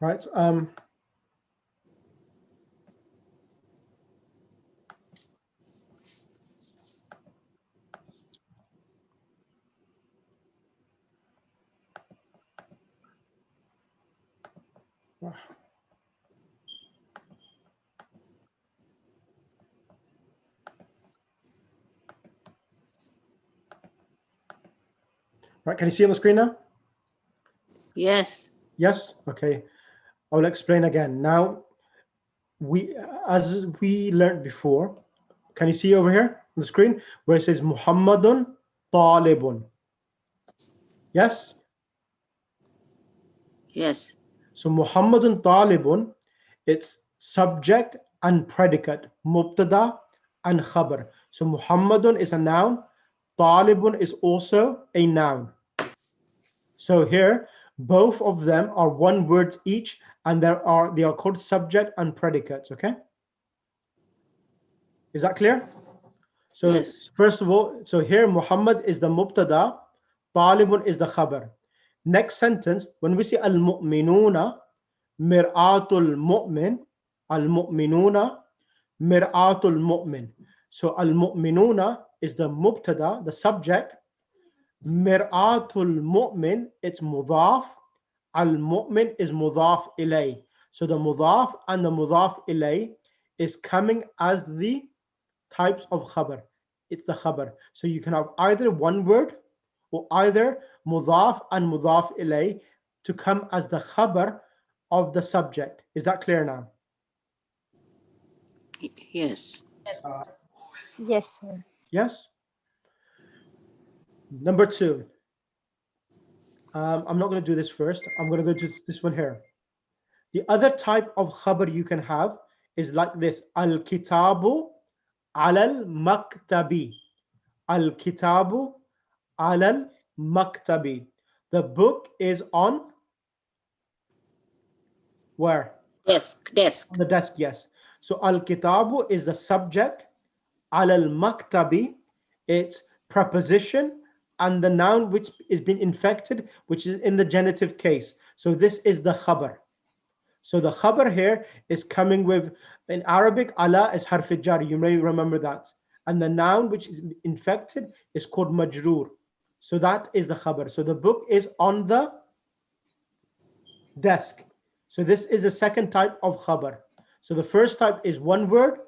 Right. Right. Can you see on the screen now? Yes. Yes. Okay. I will explain again. Now, as we learned before, can you see over here on the screen where it says Muhammadun Talibun? Yes. Yes. So Muhammadun Talibun, it's subject and predicate, mubtada and khabar. So Muhammadun is a noun, Talibun is also a noun. So here, both of them are one word each, and they are called subject and predicates. Okay, is that clear? So Yes. first of all, so here Muhammad is the mubtada, Talibun is the khabar. Next sentence, when we say al-mu'minuna mir'atul mu'min, al-mu'minuna mir'atul mu'min. So al-mu'minuna is the mubtada, the subject. Mir'atul mu'min, it's mudaf. Al-mu'min is mudaf ilay. So the mudaf and the mudaf ilay is coming as the types of khabar. It's the khabar. So you can have either one word or either mudaf and mudaf ilay to come as the khabar of the subject. Is that clear now? Yes. Yes, sir. Yes. Number two. I'm not going to do this first. I'm going to go to this one here. The other type of khabar you can have is like this. Al-kitabu alal maktabi. Al-kitabu alal maktabi. The book is on where? Desk. Desk. On the desk, yes. So al-kitabu is the subject. Alal maktabi, it's preposition and the noun which is being infected, which is in the genitive case. So this is the khabar. So the khabar here is coming with, in Arabic, ala is harf jar. You may remember that. And the noun which is infected is called majroor. So that is the khabar. So the book is on the desk. So this is the second type of khabar. So the first type is one word.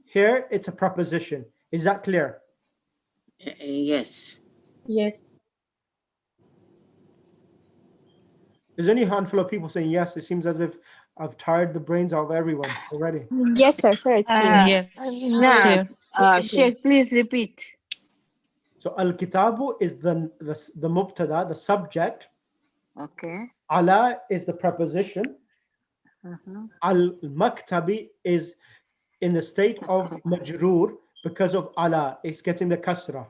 Here it's a preposition. Is that clear? Yes. Yes. There's only a handful of people saying yes. It seems as if I've tired the brains out of everyone already. Yes, sir. Sir, it's clear. Yes. Nah, Sheikh, please repeat. So al-kitabu is the mubtada, the subject. Okay. Ala is the preposition. Al-maktabi is in the state of majroor because of ala. It's getting the kasra.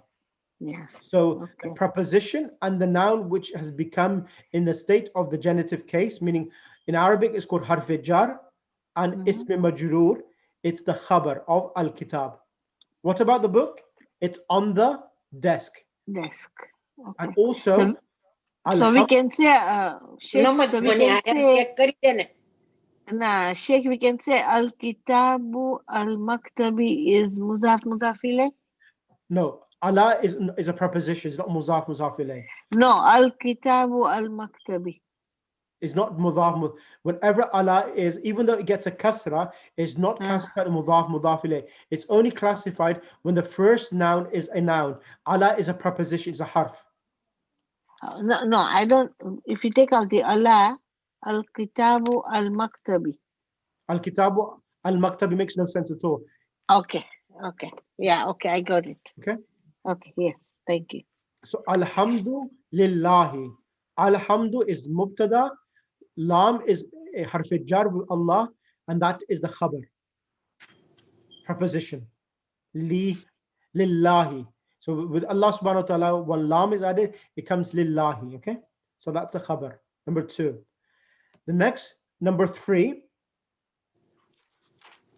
Yeah. So the preposition and the noun which has become in the state of the genitive case, meaning in Arabic it's called harf jar and ism majroor. It's the khabar of al-kitab. What about the book? It's on the desk. Desk. Okay. And also, so we can say, Sheikh, No, so we can say, nah, Sheikh, we can say al-kitabu al-maktabi is muzaf ilayh? No, ala is a preposition. It's not muzaf ilayh. No, al-kitabu al-maktabi. It's not mudaf. Whenever ala is, even though it gets a kasra, it's not classified mudaf ilayh. It's only classified when the first noun is a noun. Ala is a preposition. It's a harf. No, I don't. If you take out the ala, al-kitabu al-maktabi. Al-kitabu al-maktabi makes no sense at all. Okay. Yeah, okay, I got it. Okay, yes, thank you. So alhamdu lillahi. Alhamdu is mubtada. Lam is a harf jar with Allah, and that is the khabar. Preposition. Lillahi. So with Allah subhanahu wa ta'ala, when lam is added, it comes lillahi. Okay? So that's the khabar. Number two. The next, number three,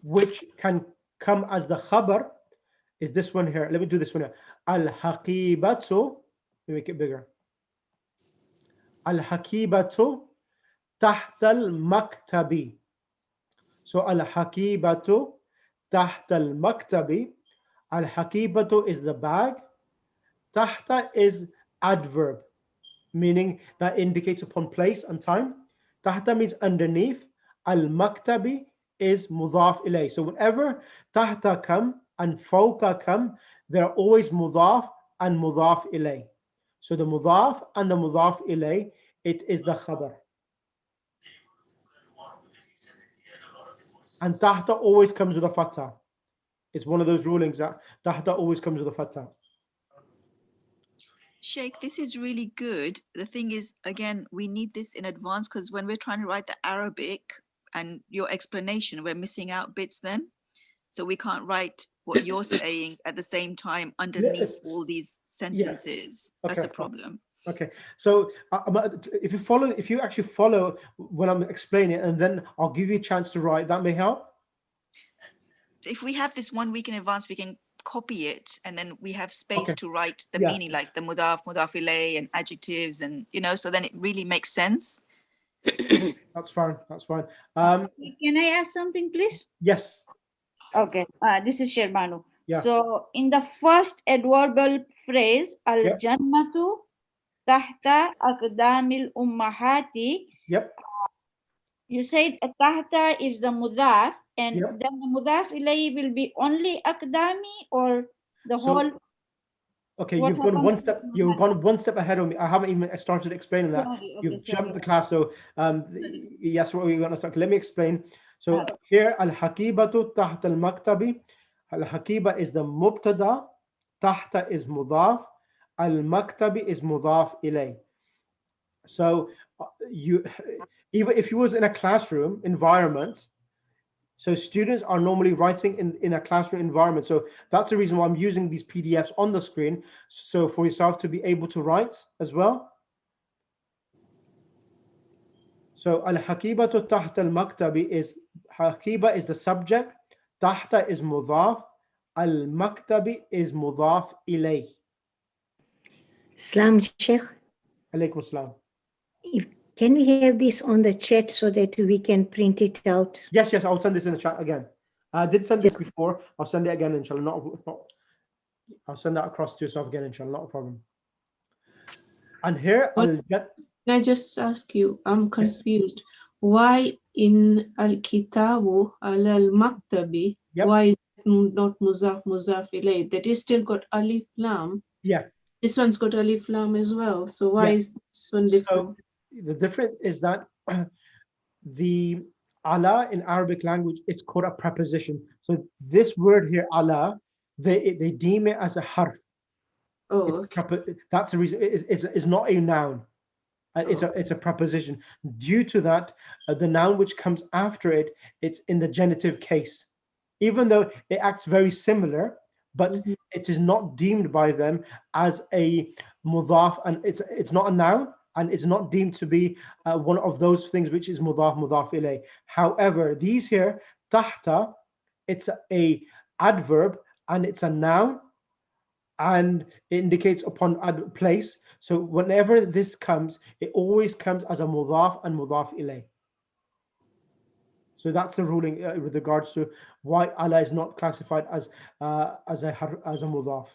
which can come as the khabar, is this one here. Let me do this one here. Al-haqibatu. Let me make it bigger. Al-haqibatu تحت المكتب. So al-hakibatu tahta al-maktabi. Al-hakibatu is the bag. Tahta is adverb, meaning that indicates upon place and time. Tahta means underneath. Al-maktabi is mudaf ilay. So whenever tahta come and fawqa come, they're always mudaf and mudaf ilay. So the mudaf and the mudaf ilay, it is the khabar. And tahta always comes with a fatha. It's one of those rulings that tahta always comes with a fatha. Sheikh, this is really good. The thing is, again, we need this in advance because when we're trying to write the Arabic and your explanation, we're missing out bits then. So we can't write what you're saying at the same time underneath all these sentences. That's a problem. Okay, so if you actually follow when I'm explaining it, and then I'll give you a chance to write, that may help. If we have this 1 week in advance, we can copy it, and then we have space to write the meaning, like the mudaf, mudaf ilay, and adjectives, and so then it really makes sense. That's fine. That's fine. Can I ask something, please? Yes. Okay. This is Sherbanu. Yeah. So in the first adverbial phrase, al jannatu tahta aqdamil ummahati. Yep. You said tahta is the mudaf, and then the mudaf ilayhi will be only aqdami or the whole. Okay, you've gone one step. You've gone one step ahead of me. I haven't even started explaining that. You've jumped the class. So yes, what we're going to start. Let me explain. So here, al-hakibatu tahta al-maktabi. Al-hakiba is the mubtada. Tahta is mudaf. Al-maktabi is mudaf ilay. So even if you was in a classroom environment, so students are normally writing in a classroom environment. So that's the reason why I'm using these PDFs on the screen. So for yourself to be able to write as well. So al-hakibatu tahta al-maktabi is, hakiba is the subject, tahta is mudaf, al-maktabi is mudaf ilay. Salam, Sheikh. Alaykum salam. Can we have this on the chat so that we can print it out? Yes, I'll send this in the chat again. I did send this before. I'll send it again, inshallah. I'll send that across to yourself again, inshallah. Not a problem. And here, Can I just ask you, I'm confused. Why in Al-Kitabu al-Maktabi, why is it not Muzaf ilay? That is still got Alif Lam. Yeah. This one's got Alif Lam as well. So why is this one different? So the difference is that the ala in Arabic language is called a preposition. So this word here, ala, they deem it as a harf. Oh, that's the reason. It's not a noun. It's a preposition. Due to that, the noun which comes after it, it's in the genitive case. Even though it acts very similar, but it is not deemed by them as a mudaf, and it's not a noun, and it's not deemed to be one of those things which is mudaf ilay. However, these here, tahta, it's a adverb and it's a noun, and it indicates upon place. So whenever this comes, it always comes as a mudaf and mudaf ilay. So that's the ruling with regards to why ala is not classified as a mudaf,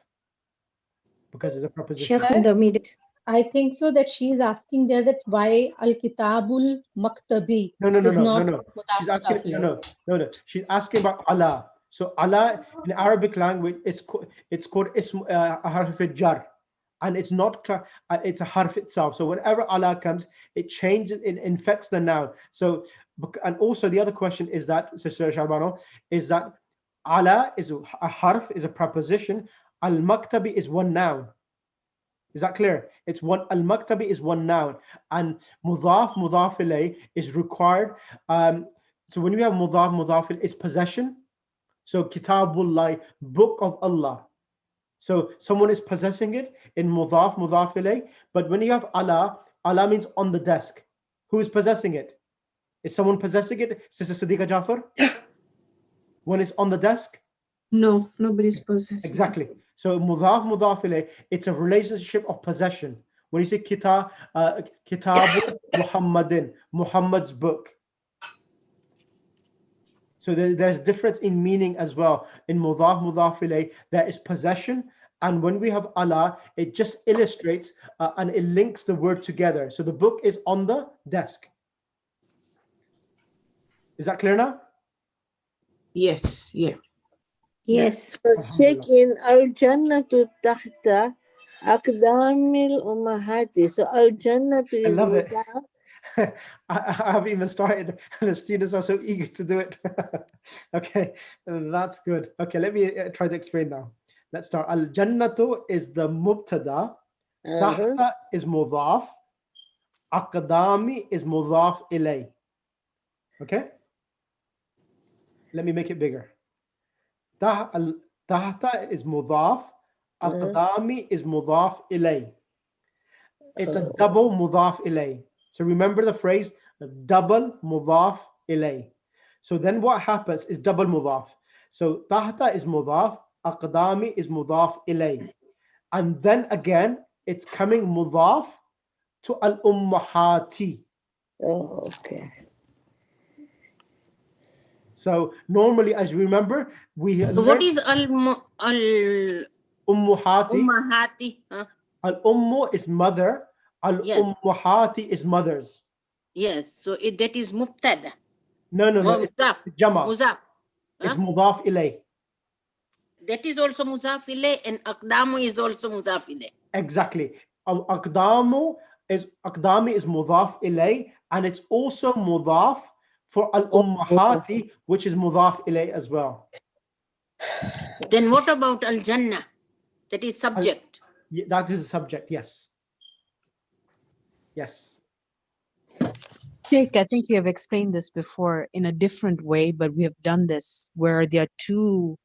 because it's a preposition. I think so that she is asking there that why Al-Kitabul Maktabi is not. She's asking no. She's asking about ala. So ala in Arabic language, it's called ism harf jar, and it's not it's a harf itself. So whenever ala comes, it changes, it infects the noun. So, and also the other question is that, Sister Shabano, is that ala is a harf, is a preposition. Al-maktabi is one noun. Is that clear? It's one. Al-maktabi is one noun, and mudaf ilay is required. So when you have mudaf ilay, it's possession. So kitabullah, book of Allah. So someone is possessing it in mudaf ilay. But when you have ala means on the desk. Who is possessing it? Is someone possessing it? Sister Sadiqa Jafar? When it's on the desk? No, nobody's possessing. Exactly. So mudaf ilay, it's a relationship of possession. when you say Kitabu Muhammadin, Muhammad's book. So there's difference in meaning as well. In mudaf, mudaf ilayh, there is possession. And when we have ala, it just illustrates and it links the word together. So the book is on the desk. Is that clear now? Yes, yeah. Yes. So check in al-jannatu tahta aqdamil ummahati. So al-jannatu I is love it. mudaf. I haven't even started, and the students are so eager to do it. Okay, that's good. Okay, let me try to explain now. Let's start. Al Jannatu is the mubtada, tahta is mudaf, aqdami is mudaf ilay. Okay, let me make it bigger. Tahta is mudaf, aqdami is mudaf ilay. It's a double mudaf ilay. So remember the phrase double mudaf ilay. So then what happens is double mudaf. So tahta is mudaf, aqdami is mudaf ilay. And then again, it's coming mudaf to al-ummahati. Oh, okay. So normally, as you remember, we So what is al-ummahati? Huh? Al-ummu is mother, al-ummahati is mothers. Yes, so that is mubtada. No, Muzaf. it's jama. Muzaf. It's mudaf ilay. That is also muzaf ilay, and aqdamu is also muzaf ilay. Exactly. Aqdami is mudaf ilay, and it's also mudaf for al-ummahati, which is mudaf ilay as well. Then what about al-jannah? That is subject. That is a subject, yes. Yes. Sheikh, I think you have explained this before in a different way, but we have done this where there are two,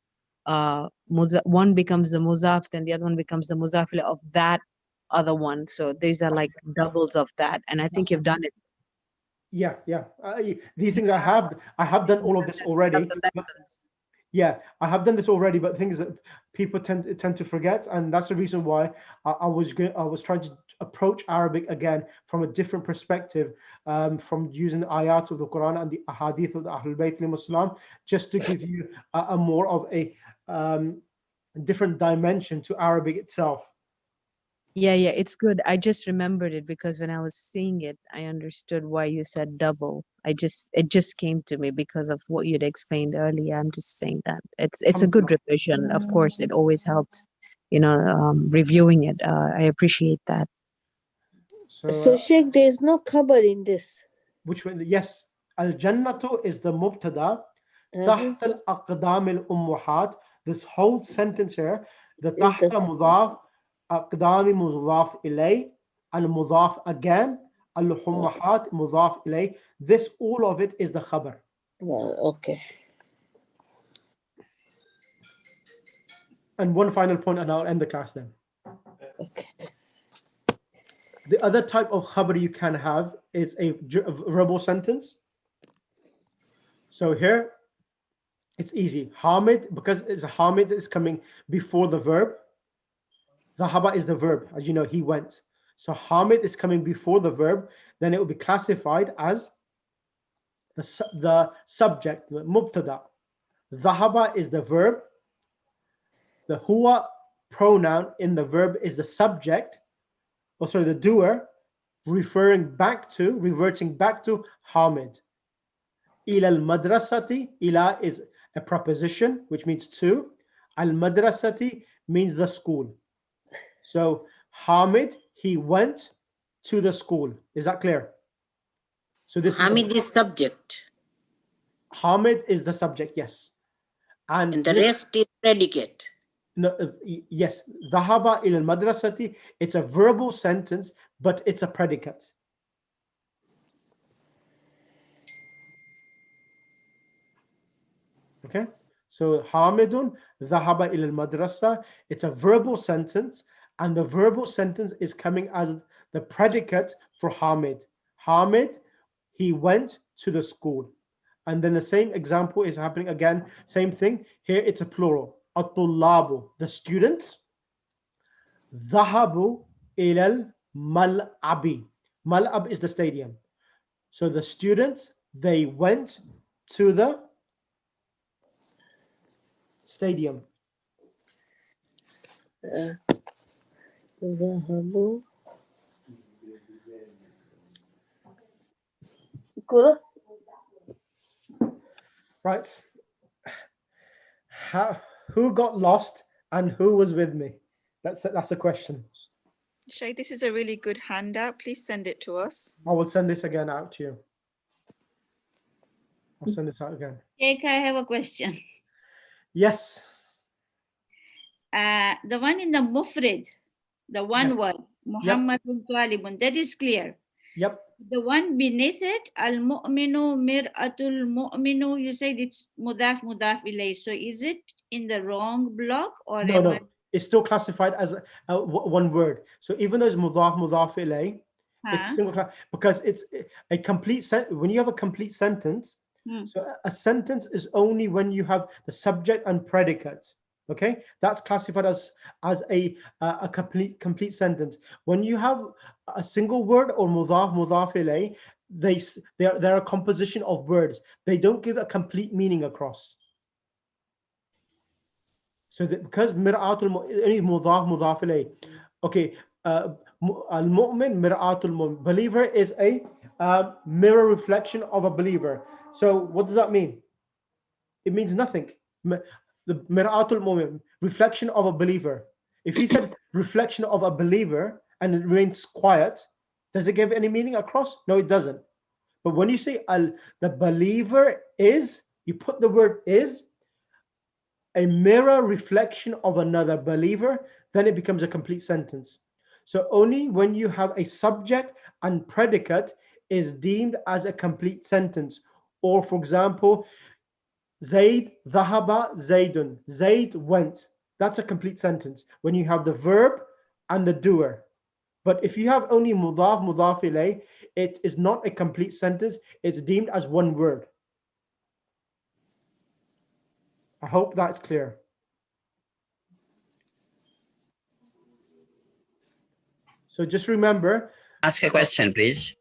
one becomes the muzaf, then the other one becomes the muzafil of that other one. So these are like doubles of that. And I think you've done it. Yeah. These things I have done all of this already. Yeah, I have done this already, but things that people tend to forget, and that's the reason why I was trying to approach Arabic again from a different perspective, from using the ayat of the Quran and the ahadith of the Ahlul Bayt al-Muslim, just to give you a more of a different dimension to Arabic itself. Yeah, it's good. I just remembered it because when I was seeing it, I understood why you said double. It just came to me because of what you'd explained earlier. I'm just saying that it's a good revision. Of course, it always helps, reviewing it. I appreciate that. So Sheikh, there is no khabar in this. Which one? Yes, al-jannatu is the mubtada, tahta al-aqdam al-ummuhat. This whole sentence here, the tahta mudaf, aqdami mudaf ilay, al-mudaf again, al-ummuhat mudaf ilay. This, all of it is the khabar. Well, okay. And one final point, and I'll end the class then. Okay. The other type of khabar you can have is a verbal sentence. So here, it's easy. Hamid, because Hamid is coming before the verb. Dhahaba is the verb, as you know, he went. So Hamid is coming before the verb, then it will be classified as the subject, the mubtada. Dhahaba is the verb. The huwa pronoun in the verb is the subject, the doer, reverting back to Hamid. Ila al-madrasati, ila is a preposition, which means to. Al-madrasati means the school. So Hamid, he went to the school. Is that clear? So this Hamid is subject. Hamid is the subject, yes. And the rest is predicate. No, yes, dhahaba ila al-madrasati, it's a verbal sentence, but it's a predicate. Okay, so Hamidun dhahaba ila al-madrasa, it's a verbal sentence, and the verbal sentence is coming as the predicate for Hamid. Hamid, he went to the school. And then the same example is happening again, same thing. Here it's a plural. At-tullabu, the students. Dhahabu ilal mal'abi. Mal'ab is the stadium. So the students, they went to the stadium. ذهبوا Right. Who got lost and who was with me? That's the question. Shay, this is a really good handout. Please send it to us. I will send this again out to you. I'll send this out again. Sheikh, I have a question. Yes. The one in the Mufrid, the one word, Muhammadun Talibun, that is clear. Yep. The one beneath it, Al-Mu'minu Mir'atul Mu'minu, you said it's Mudaf Ilay. So is it in the wrong block or No. It's still classified as one word. So even though it's Mudaf Ilay, it's still because it's a complete sentence. When you have a complete sentence, so a sentence is only when you have the subject and predicate. Okay, that's classified as a complete sentence. When you have a single word or mudaf ilay, they're a composition of words. They don't give a complete meaning across. So that because mir'atul any mudaf ilay, okay, al-mu'min mir'atul mu'min, believer is a mirror reflection of a believer. So what does that mean? It means nothing. The mir'atul mu'min, reflection of a believer. If he said reflection of a believer and it remains quiet, does it give any meaning across? No, it doesn't. But when you say the believer is, you put the word is, a mirror reflection of another believer, then it becomes a complete sentence. So only when you have a subject and predicate is deemed as a complete sentence. Or for example, Zayd dhahaba Zaydun. Zayd went. That's a complete sentence when you have the verb and the doer. But if you have only mudaf ilay, it is not a complete sentence. It's deemed as one word. I hope that's clear. So just remember. Ask a question, please.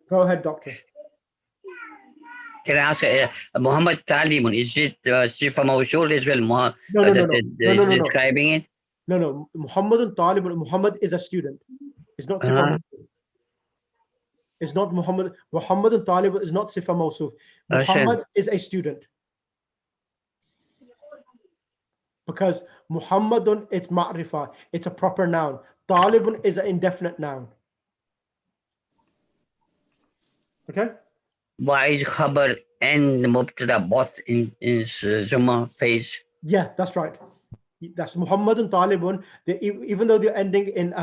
Go ahead, doctor. Can I ask Muhammad Talimun, is it Sifa Mawsul as well? No. Describing it? No. Muhammadun Talibun. Muhammad is a student. It's not Sifa Mawsul. It's not Muhammad. Muhammadun Talibun is not Sifa Mawsul. Muhammad is a student. Because Muhammadun, it's ma'rifah. It's a proper noun. Talibun is an indefinite noun. Okay? Why is khabar and mubtada both in Zuma phase? Yeah, that's right. That's Muhammadun Talibun. Even though they're ending in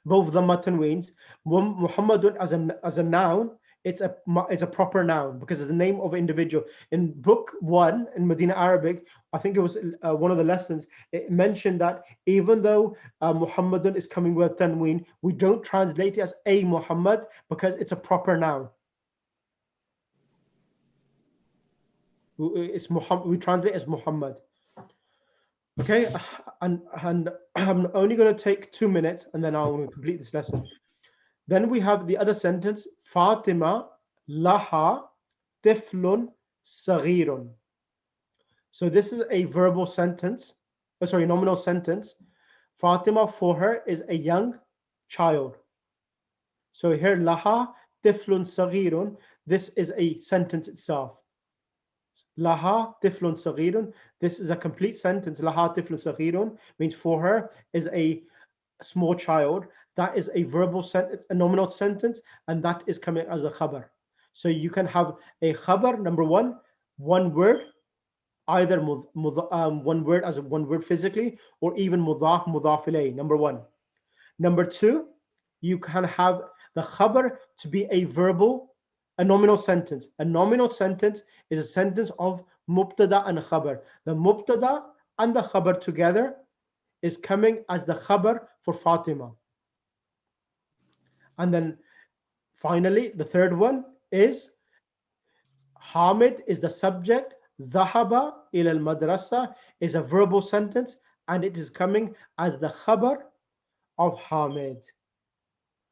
both the tanweens, Muhammadun as a noun, it's a proper noun because it's the name of an individual. In book 1 in Medina Arabic, I think it was one of the lessons, it mentioned that even though Muhammadun is coming with tanween, we don't translate it as a Muhammad because it's a proper noun. It's Muhammad. We translate as Muhammad. Okay, and I'm only going to take 2 minutes and then I'll complete this lesson. Then we have the other sentence, Fatima laha tiflun saghirun. So this is a verbal sentence, nominal sentence. Fatima for her is a young child. So here laha tiflun saghirun, this is a sentence itself. Laha tiflun saghirun. This is a complete sentence. Laha tiflun saghirun means for her is a small child. That is a verbal sentence, a nominal sentence, and that is coming as a khabar. So you can have a khabar, number one word, either one word as one word physically, or even mudaf ilay, number one. Number two, you can have the khabar to be a nominal sentence. A nominal sentence is a sentence of mubtada and khabar. The mubtada and the khabar together is coming as the khabar for Fatima. And then finally, the third one is Hamid is the subject. Dhahaba ila al-madrasa is a verbal sentence and it is coming as the khabar of Hamid.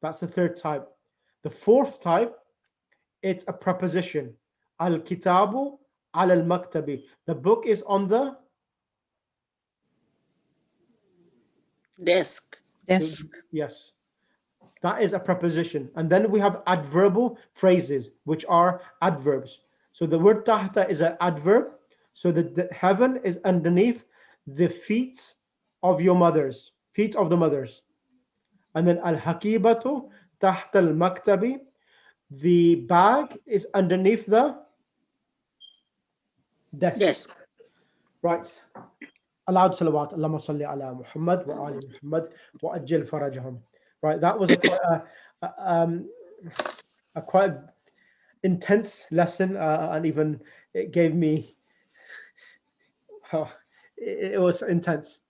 That's the third type. The fourth type, it's a preposition. Al-kitabu ala al-maktabi. The book is on the desk. Yes. That is a preposition. And then we have adverbial phrases, which are adverbs. So the word tahta is an adverb. So the heaven is underneath the feet of your mothers, feet of the mothers. And then al-hakibatu tahta al-maktabi. The bag is underneath the desk. Right. Aloud salawat. Allahumma salli ala Muhammad wa ali Muhammad wa ajil farajahum. Right. That was a quite intense lesson, and even it gave me. It was intense.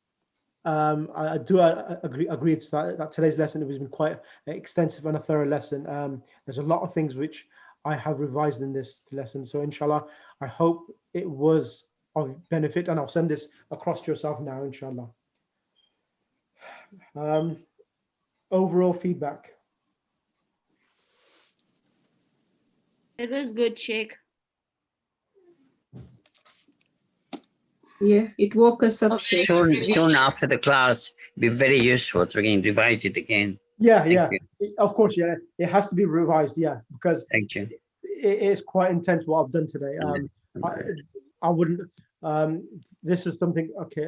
I do agree that today's lesson has been quite extensive and a thorough lesson. There's a lot of things which I have revised in this lesson. So inshallah, I hope it was of benefit, and I'll send this across to yourself now, inshallah. Overall feedback. It was good, Sheikh. Yeah, it woke us up. Sheikh. Soon after the class, be very useful. So we can revise it again. Yeah. Of course, yeah. It has to be revised, yeah, because thank you. It is quite intense what I've done today. I wouldn't. This is something. Okay.